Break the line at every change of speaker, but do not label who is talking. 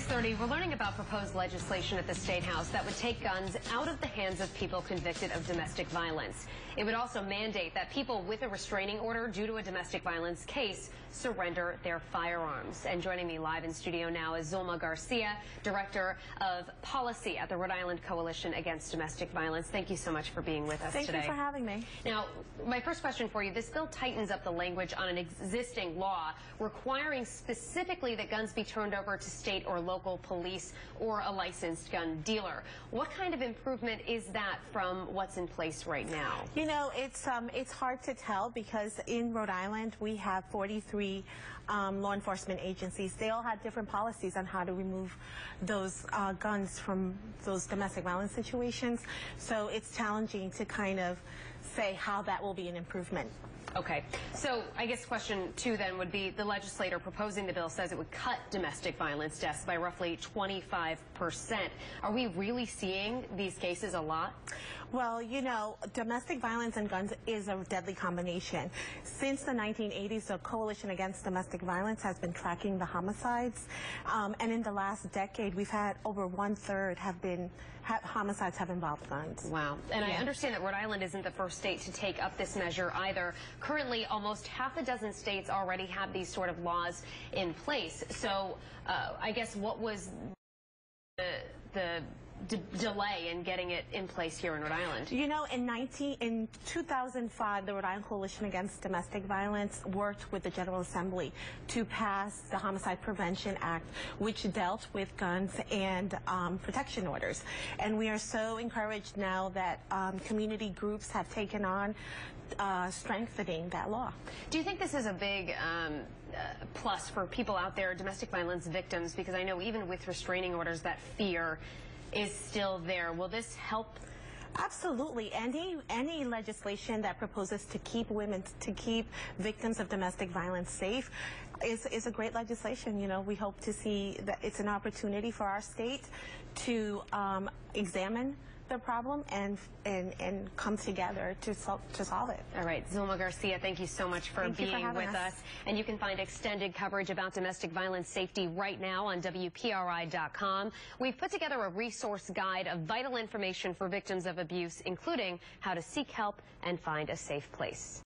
6:30, we're learning about proposed legislation at the State House that would take guns out of the hands of people convicted of domestic violence. It would also mandate that people with a restraining order due to a domestic violence case surrender their firearms. And joining me live in studio now is Zulma Garcia, Director of Policy at the Rhode Island Coalition Against Domestic Violence. Thank you so much for being with us today.
Thank you for having me.
Now, my first question for you, this bill tightens up the language on an existing law requiring specifically that guns be turned over to state or local police or a licensed gun dealer. What kind of improvement is that from what's in place right now?
You know, it's hard to tell because in Rhode Island we have 43 law enforcement agencies. They all have different policies on how to remove those guns from those domestic violence situations. So it's challenging to kind of say how that will be an improvement.
Okay, so I guess question 2 then would be the legislator proposing the bill says it would cut domestic violence deaths by roughly 25%. Are we really seeing these cases a lot?
Well, you know, domestic violence and guns is a deadly combination. Since the 1980s, the Coalition Against Domestic Violence has been tracking the homicides. And in the last decade, we've had over 1/3 homicides have involved guns.
Wow. And yeah. I understand that Rhode Island isn't the first state to take up this measure either. Currently, almost half a dozen states already have these sort of laws in place. So I guess what was the delay in getting it in place here in Rhode Island?
You know, in 2005, the Rhode Island Coalition Against Domestic Violence worked with the General Assembly to pass the Homicide Prevention Act, which dealt with guns and protection orders. And we are so encouraged now that community groups have taken on strengthening that law.
Do you think this is a big plus for people out there, domestic violence victims? Because I know even with restraining orders, that fear is still there. Will this help?
Absolutely. Any legislation that proposes to keep victims of domestic violence safe is a great legislation. You know, we hope to see that it's an opportunity for our state to examine the problem and come together to solve it.
All right, Zulma Garcia, thank you so much for being with us. And you can find extended coverage about domestic violence safety right now on WPRI.com. We've put together a resource guide of vital information for victims of abuse, including how to seek help and find a safe place.